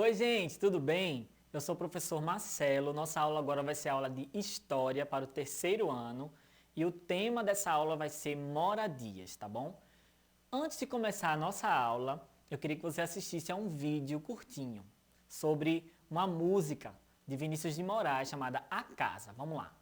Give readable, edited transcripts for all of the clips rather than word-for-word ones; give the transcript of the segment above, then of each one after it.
Oi, gente, tudo bem? Eu sou o professor Marcelo. Nossa aula agora vai ser aula de História para o terceiro ano e o tema dessa aula vai ser moradias, tá bom? Antes de começar a nossa aula, eu queria que você assistisse a um vídeo curtinho sobre uma música de Vinícius de Moraes chamada A Casa. Vamos lá.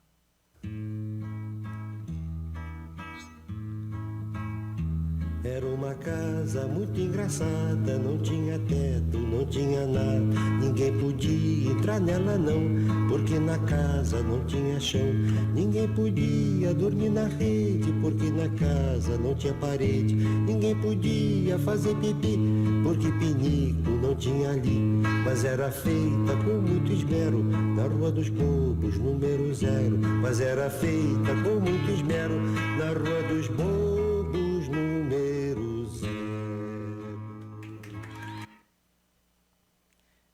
Era uma casa muito engraçada, não tinha teto, não tinha nada. Ninguém podia entrar nela não, porque na casa não tinha chão. Ninguém podia dormir na rede, porque na casa não tinha parede. Ninguém podia fazer pipi, porque pinico não tinha ali. Mas era feita com muito esmero, na Rua dos Bobos, número 0. Mas era feita com muito esmero, na Rua dos Bobos, número 0.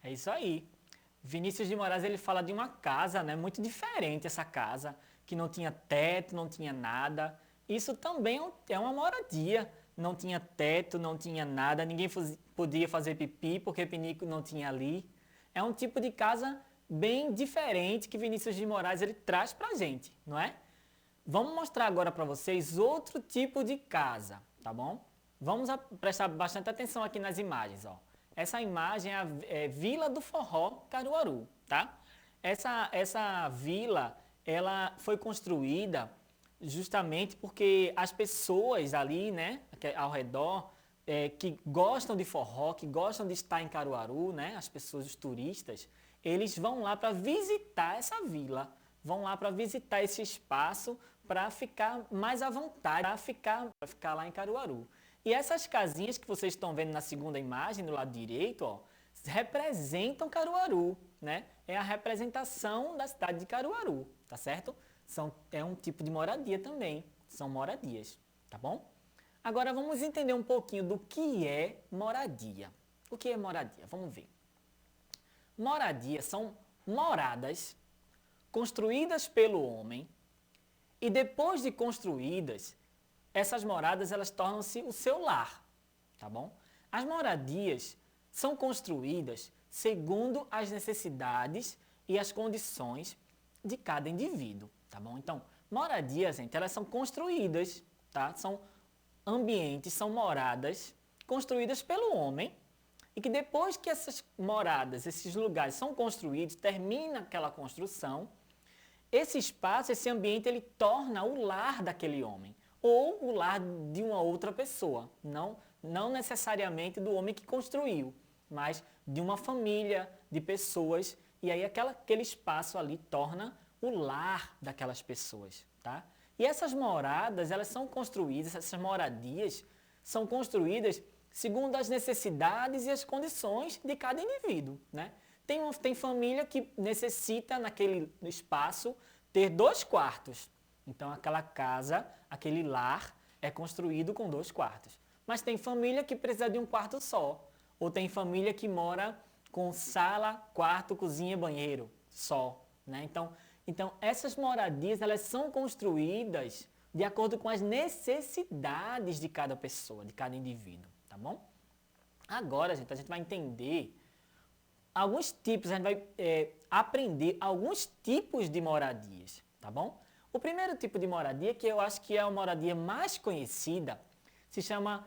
É isso aí. Vinícius de Moraes ele fala de uma casa, né, muito diferente essa casa, que não tinha teto, não tinha nada. Isso também é uma moradia. Não tinha teto, não tinha nada, ninguém podia fazer pipi porque pinico não tinha ali. É um tipo de casa bem diferente que Vinícius de Moraes ele traz pra gente, não é? Vamos mostrar agora para vocês outro tipo de casa, tá bom? Vamos prestar bastante atenção aqui nas imagens, ó. Essa imagem é a Vila do Forró, Caruaru, tá? Essa vila, ela foi construída justamente porque as pessoas ali, né, ao redor, que gostam de forró, que gostam de estar em Caruaru, né, as pessoas, os turistas, eles vão lá para visitar essa vila, vão lá para visitar esse espaço para ficar mais à vontade, para ficar lá em Caruaru. E essas casinhas que vocês estão vendo na segunda imagem, do lado direito, ó, representam Caruaru, né? É a representação da cidade de Caruaru, tá certo? É um tipo de moradia também, são moradias, tá bom? Agora vamos entender um pouquinho do que é moradia. O que é moradia? Vamos ver. Moradias são moradas construídas pelo homem e depois de construídas, essas moradas elas tornam-se o seu lar, tá bom? As moradias são construídas segundo as necessidades e as condições de cada indivíduo, tá bom? Então, moradias, gente, elas são construídas, tá? São ambientes, são moradas construídas pelo homem e que depois que essas moradas, esses lugares são construídos, termina aquela construção, esse espaço, esse ambiente, ele torna o lar daquele homem ou o lar de uma outra pessoa, não necessariamente do homem que construiu, mas de uma família, de pessoas, e aí aquele espaço ali torna o lar daquelas pessoas, tá? E essas moradas, elas são construídas, essas moradias são construídas segundo as necessidades e as condições de cada indivíduo, né? Tem família que necessita naquele espaço ter 2 quartos. Então aquela casa, aquele lar é construído com 2 quartos. Mas tem família que precisa de um quarto só. Ou tem família que mora com sala, quarto, cozinha e banheiro só, né? Então essas moradias elas são construídas de acordo com as necessidades de cada pessoa, de cada indivíduo, tá bom? Agora, gente, a gente vai entender alguns tipos, a gente vai aprender alguns tipos de moradias, tá bom? O primeiro tipo de moradia, que eu acho que é a moradia mais conhecida, se chama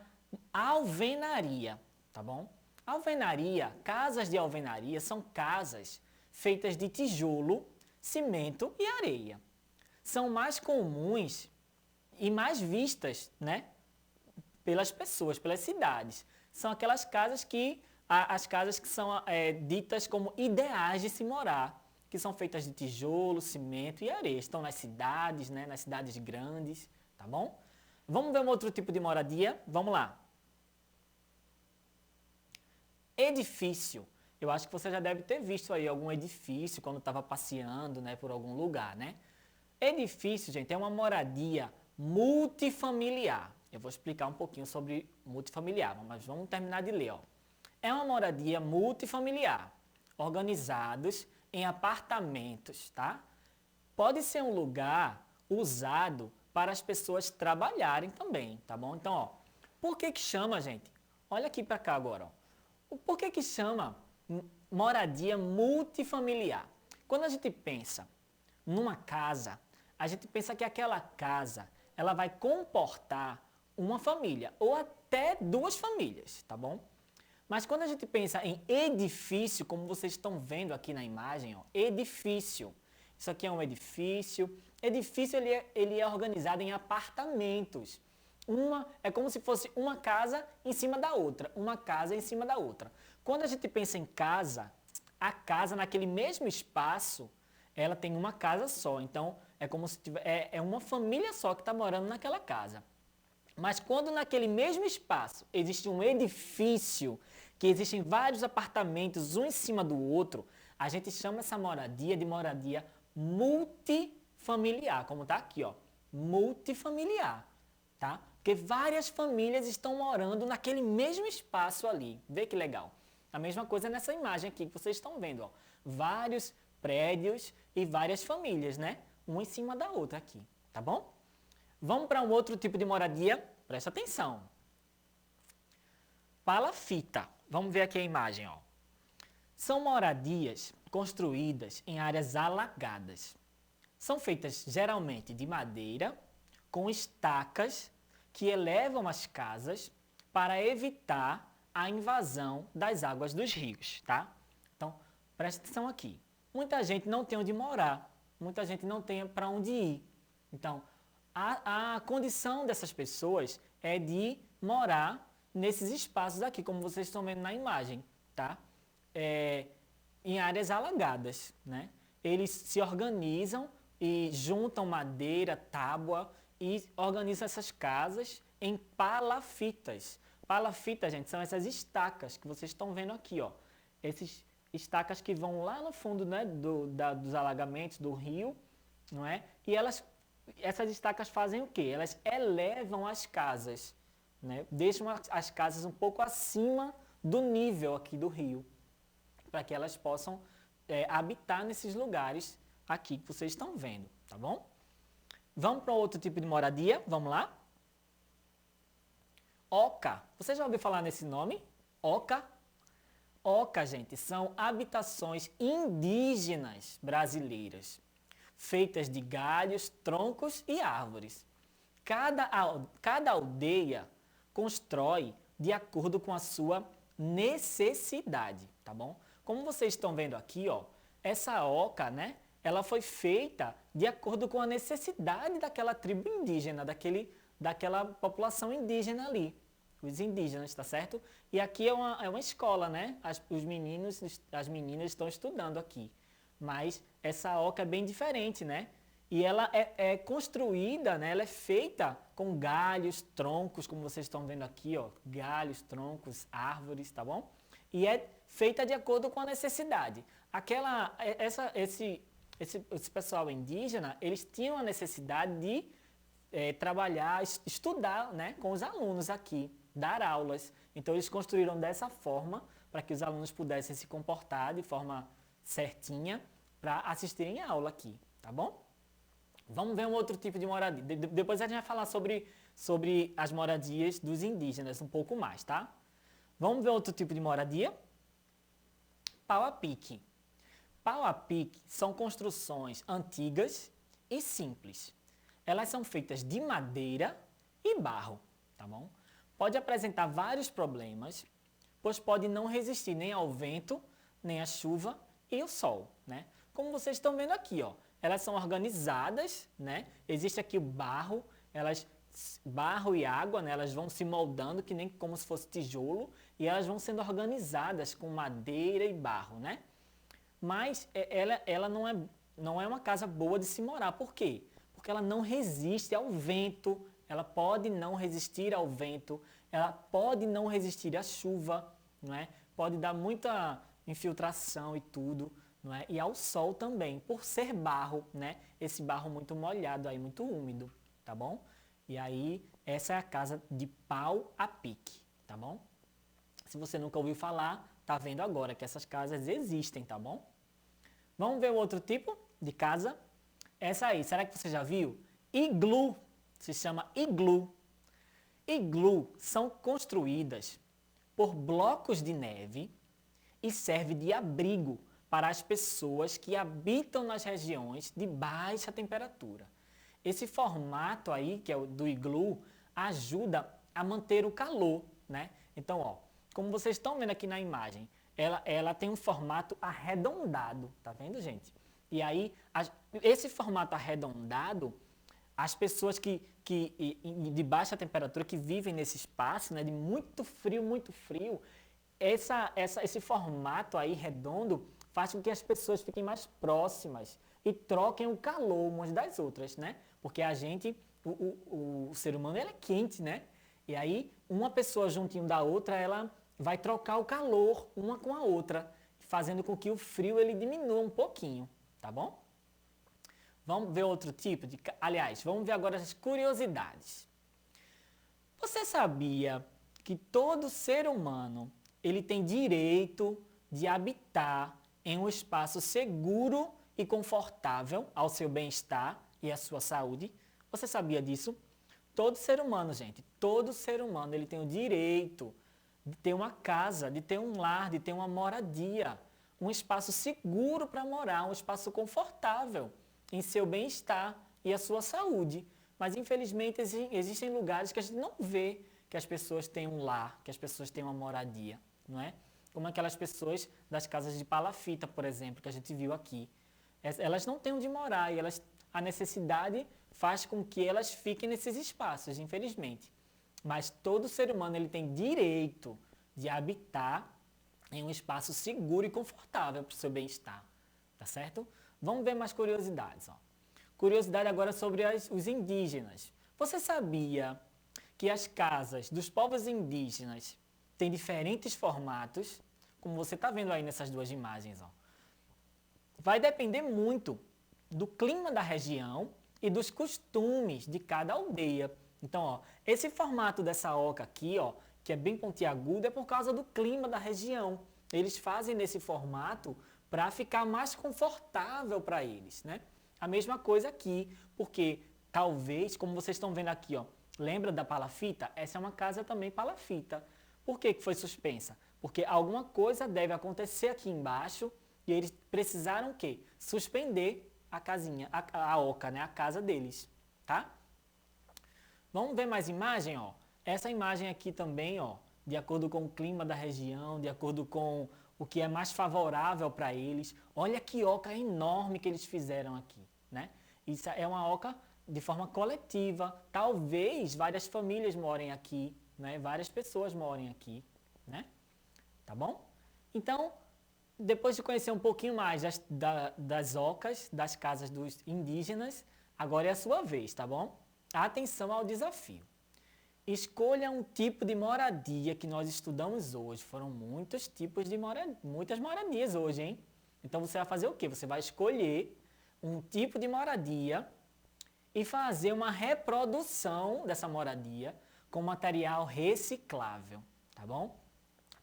alvenaria, tá bom? Alvenaria, casas de alvenaria são casas feitas de tijolo, cimento e areia. São mais comuns e mais vistas, né, pelas pessoas, pelas cidades. São aquelas casas as casas que são ditas como ideais de se morar, que são feitas de tijolo, cimento e areia. Estão nas cidades, né, nas cidades grandes, tá bom? Vamos ver um outro tipo de moradia? Vamos lá. Edifício. Eu acho que você já deve ter visto aí algum edifício quando estava passeando, né, por algum lugar, né? Edifício, gente, é uma moradia multifamiliar. Eu vou explicar um pouquinho sobre multifamiliar, mas vamos terminar de ler, ó. É uma moradia multifamiliar, organizados em apartamentos, tá? Pode ser um lugar usado para as pessoas trabalharem também, tá bom? Então, ó, por que chama, gente? Olha aqui para cá agora, ó. Por que chama Moradia multifamiliar. Quando a gente pensa numa casa, a gente pensa que aquela casa ela vai comportar uma família ou até duas famílias, tá bom? Mas quando a gente pensa em edifício, como vocês estão vendo aqui na imagem, ó, edifício. Isso aqui é um edifício. Edifício ele é organizado em apartamentos. É como se fosse uma casa em cima da outra, uma casa em cima da outra. Quando a gente pensa em casa, a casa naquele mesmo espaço, ela tem uma casa só. Então, é como se é uma família só que está morando naquela casa. Mas quando naquele mesmo espaço existe um edifício, que existem vários apartamentos um em cima do outro, a gente chama essa moradia de moradia multifamiliar, como está aqui, ó, multifamiliar, tá? Porque várias famílias estão morando naquele mesmo espaço ali. Vê que legal. A mesma coisa nessa imagem aqui que vocês estão vendo, ó. Vários prédios e várias famílias, né? Uma em cima da outra aqui, tá bom? Vamos para um outro tipo de moradia. Presta atenção. Palafita. Vamos ver aqui a imagem, ó. São moradias construídas em áreas alagadas. São feitas geralmente de madeira, com estacas que elevam as casas para evitar a invasão das águas dos rios, tá? Então, presta atenção aqui. Muita gente não tem onde morar, muita gente não tem para onde ir. Então, a condição dessas pessoas é de morar nesses espaços aqui, como vocês estão vendo na imagem, tá? Em áreas alagadas, né? Eles se organizam e juntam madeira, tábua e organizam essas casas em palafitas. Palafitas, gente, são essas estacas que vocês estão vendo aqui, ó. Esses estacas que vão lá no fundo, né, dos alagamentos do rio, não é? E essas estacas fazem o quê? Elas elevam as casas, né? Deixam as casas um pouco acima do nível aqui do rio, para que elas possam habitar nesses lugares aqui que vocês estão vendo, tá bom? Vamos para outro tipo de moradia? Vamos lá? Oca. Você já ouviu falar nesse nome? Oca? Oca, gente, são habitações indígenas brasileiras, feitas de galhos, troncos e árvores. Cada aldeia constrói de acordo com a sua necessidade, tá bom? Como vocês estão vendo aqui, ó, essa oca, né, ela foi feita de acordo com a necessidade daquela tribo indígena, daquela população indígena ali, os indígenas, tá certo? E aqui é uma escola, né? Os meninos, as meninas estão estudando aqui, mas essa oca é bem diferente, né? E ela é construída, né? Ela é feita com galhos, troncos, como vocês estão vendo aqui, ó, galhos, troncos, árvores, tá bom? E é feita de acordo com a necessidade. Esse pessoal indígena, eles tinham a necessidade de trabalhar, estudar, né, com os alunos aqui, dar aulas. Então eles construíram dessa forma para que os alunos pudessem se comportar de forma certinha para assistirem a aula aqui, tá bom? Vamos ver um outro tipo de moradia. Depois a gente vai falar sobre as moradias dos indígenas um pouco mais, tá? Vamos ver outro tipo de moradia? Pau a pique. Pau a pique são construções antigas e simples. Elas são feitas de madeira e barro, tá bom? Pode apresentar vários problemas, pois pode não resistir nem ao vento, nem à chuva e ao sol, né? Como vocês estão vendo aqui, ó, elas são organizadas, né? Existe aqui o barro, barro e água, né? Elas vão se moldando que nem como se fosse tijolo e elas vão sendo organizadas com madeira e barro, né? Mas ela não é uma casa boa de se morar. Por quê? Porque ela não resiste ao vento, ela pode não resistir ao vento, ela pode não resistir à chuva, não é? Pode dar muita infiltração e tudo, não é? E ao sol também, por ser barro, né? Esse barro muito molhado aí, muito úmido, tá bom? E aí, essa é a casa de pau a pique, tá bom? Se você nunca ouviu falar, tá vendo agora que essas casas existem, tá bom? Vamos ver o outro tipo de casa? Essa aí, será que você já viu? Iglu, se chama iglu. Iglu são construídas por blocos de neve e serve de abrigo para as pessoas que habitam nas regiões de baixa temperatura. Esse formato aí, que é o do iglu, ajuda a manter o calor, né? Então, ó, como vocês estão vendo aqui na imagem, ela tem um formato arredondado, tá vendo, gente? E aí, esse formato arredondado, as pessoas de baixa temperatura, que vivem nesse espaço, né, de muito frio, esse formato aí redondo faz com que as pessoas fiquem mais próximas e troquem o calor umas das outras, né? Porque a gente, o ser humano, ele é quente, né? E aí, uma pessoa juntinho da outra, ela vai trocar o calor uma com a outra, fazendo com que o frio ele diminua um pouquinho, tá bom? Vamos ver outro tipo de... Aliás, vamos ver agora as curiosidades. Você sabia que todo ser humano ele tem direito de habitar em um espaço seguro e confortável ao seu bem-estar e à sua saúde? Você sabia disso? Todo ser humano, gente, todo ser humano ele tem o direito de ter uma casa, de ter um lar, de ter uma moradia, um espaço seguro para morar, um espaço confortável em seu bem-estar e a sua saúde. Mas, infelizmente, existem lugares que a gente não vê que as pessoas têm um lar, que as pessoas têm uma moradia, não é? Como aquelas pessoas das casas de palafita, por exemplo, que a gente viu aqui. Elas não têm onde morar e a necessidade faz com que elas fiquem nesses espaços, infelizmente. Mas todo ser humano ele tem direito de habitar em um espaço seguro e confortável para o seu bem-estar, tá certo? Vamos ver mais curiosidades. Ó. Curiosidade agora sobre os indígenas. Você sabia que as casas dos povos indígenas têm diferentes formatos? Como você está vendo aí nessas duas imagens. Ó. Vai depender muito do clima da região e dos costumes de cada aldeia. Então, ó, esse formato dessa oca aqui, ó, que é bem pontiagudo, é por causa do clima da região. Eles fazem nesse formato para ficar mais confortável para eles, né? A mesma coisa aqui, porque talvez, como vocês estão vendo aqui, ó, lembra da palafita? Essa é uma casa também palafita. Por que foi suspensa? Porque alguma coisa deve acontecer aqui embaixo e eles precisaram o quê? Suspender a casinha, a oca, né? A casa deles, tá? Vamos ver mais imagem, ó. Essa imagem aqui também, ó, de acordo com o clima da região, de acordo com o que é mais favorável para eles. Olha que oca enorme que eles fizeram aqui, né? Isso é uma oca de forma coletiva. Talvez várias famílias morem aqui, né? Várias pessoas morem aqui, né? Tá bom? Então, depois de conhecer um pouquinho mais das ocas, das casas dos indígenas, agora é a sua vez, tá bom? Atenção ao desafio. Escolha um tipo de moradia que nós estudamos hoje. Foram muitos tipos de muitas moradias hoje, hein? Então você vai fazer o quê? Você vai escolher um tipo de moradia e fazer uma reprodução dessa moradia com material reciclável, tá bom?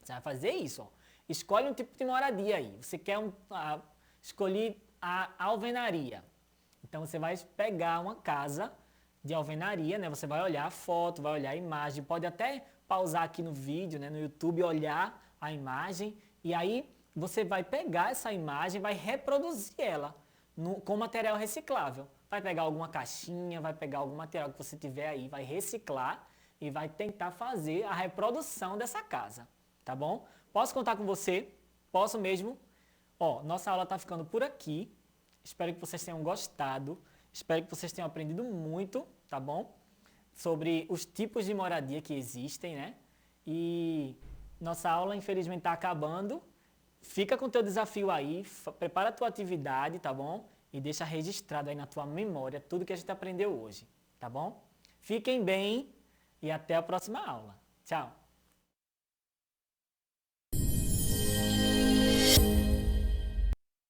Você vai fazer isso, ó. Escolhe um tipo de moradia aí. Você quer escolher a alvenaria. Então você vai pegar uma casa de alvenaria, né? Você vai olhar a foto, vai olhar a imagem, pode até pausar aqui no vídeo, né? No YouTube, olhar a imagem e aí você vai pegar essa imagem, vai reproduzir ela com material reciclável. Vai pegar alguma caixinha, vai pegar algum material que você tiver aí, vai reciclar e vai tentar fazer a reprodução dessa casa, tá bom? Posso contar com você? Posso mesmo? Ó, nossa aula está ficando por aqui. Espero que vocês tenham gostado. Espero que vocês tenham aprendido muito, tá bom? Sobre os tipos de moradia que existem, né? E nossa aula, infelizmente, está acabando. Fica com o teu desafio aí, prepara a tua atividade, tá bom? E deixa registrado aí na tua memória tudo que a gente aprendeu hoje, tá bom? Fiquem bem e até a próxima aula. Tchau!